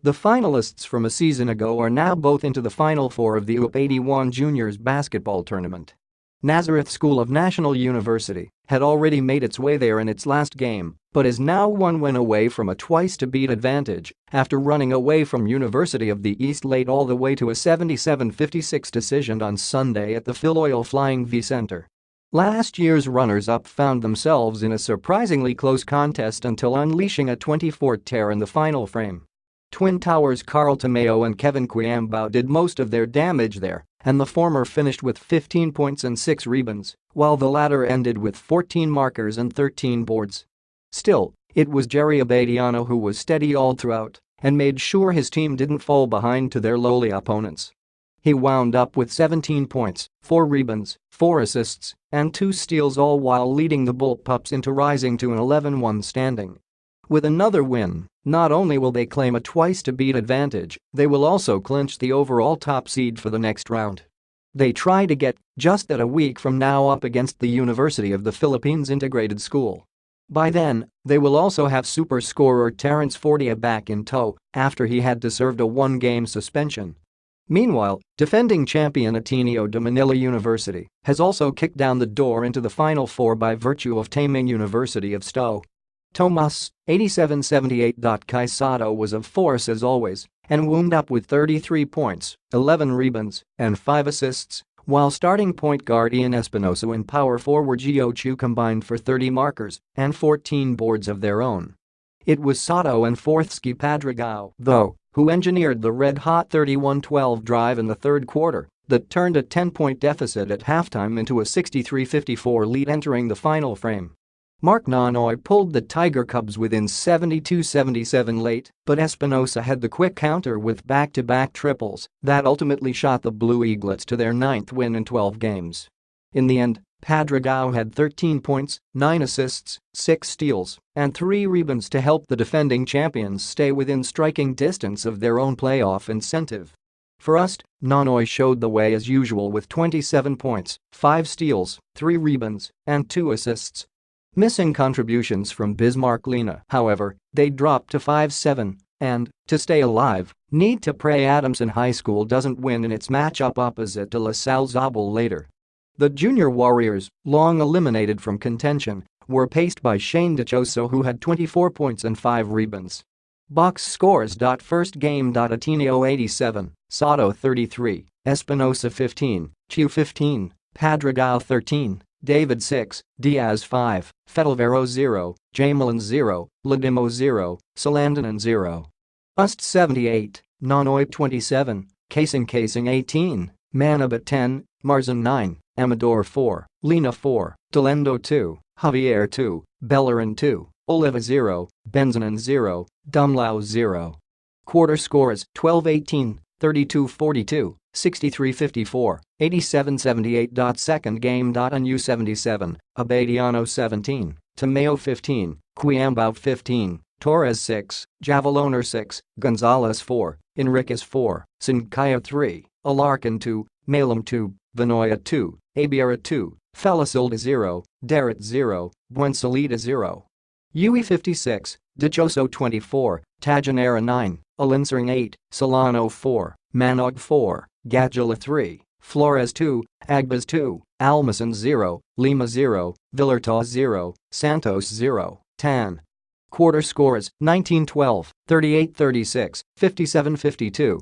The finalists from a season ago are now both into the Final Four of the UAAP 81 Juniors basketball tournament. Nazareth School of National University had already made its way there in its last game, but is now one win away from a twice-to-beat advantage after running away from University of the East late all the way to a 77-56 decision on Sunday at the Filoil Flying V Centre. Last year's runners-up found themselves in a surprisingly close contest until unleashing a 24 tear in the final frame. Twin Towers' Carl Tamayo and Kevin Quiambao did most of their damage there, and the former finished with 15 points and 6 rebounds, while the latter ended with 14 markers and 13 boards. Still, it was Gerry Abadiano who was steady all throughout and made sure his team didn't fall behind to their lowly opponents. He wound up with 17 points, 4 rebounds, 4 assists, and 2 steals, all while leading the Bullpups into rising to an 11-1 standing. With another win, not only will they claim a twice-to-beat advantage, they will also clinch the overall top seed for the next round. They try to get, just that a week from now, up against the University of the Philippines Integrated School. By then, they will also have super scorer Terrence Fortia back in tow after he had to serve a 1-game suspension. Meanwhile, defending champion Ateneo de Manila University has also kicked down the door into the Final Four by virtue of taming University of Sotto. Tomas, 87-78. Sotto was of force as always and wound up with 33 points, 11 rebounds, and 5 assists, while starting point guard Ian Espinosa and power forward Gio Chu combined for 30 markers and 14 boards of their own. It was Sotto and Forthsky Padragao, though, who engineered the red-hot 31-12 drive in the third quarter that turned a 10-point deficit at halftime into a 63-54 lead entering the final frame. Mark Nanoy pulled the Tiger Cubs within 72-77 late, but Espinosa had the quick counter with back-to-back triples that ultimately shot the Blue Eaglets to their 9th win in 12 games. In the end, Padragao had 13 points, 9 assists, 6 steals, and 3 rebounds to help the defending champions stay within striking distance of their own playoff incentive. For us, Nanoy showed the way as usual with 27 points, 5 steals, 3 rebounds, and 2 assists. Missing contributions from Bismarck Lena, however, they dropped to 5-7 and, to stay alive, need to pray Adamson High School doesn't win in its matchup opposite de La Salle Zabal later. The Junior Warriors, long eliminated from contention, were paced by Shane DeChoso, who had 24 points and 5 rebounds. Box scores. First game. Ateneo 87, Sotto 33, Espinosa 15, Chu 15, Padragao 13, David 6, Diaz 5, Fedelvero 0, Jamelin 0, Ladimo 0, Salandanan 0. Ust 78, Nanoy 27, Casing 18, Manabat 10, Marzan 9, Amador 4, Lena 4, Delendo 2, Javier 2, Bellerin 2, Oliva 0, Benzanan 0, Dumlau 0. Quarter scores 12-18, 32-42, 63-54, 87-78. Second game. On U77, Abadiano 17, Tamayo 15, Quiambao 15, Torres 6, Javaloner 6, Gonzalez 4, Enriquez 4, Sincaya 3, Alarcon 2, Malum 2, Vanoya 2, Abiera 2, Felisilda 0, Derrit 0, Buensalida 0. UE 56, Dichoso 24, Tajanera 9, Alinsering 8, Solano 4, Manog 4, Gadjula 3, Flores 2, Agbas 2, Almason 0, Lima 0, Villarta 0, Santos 0, Tan. Quarter scores 19-12, 38-36, 57-52,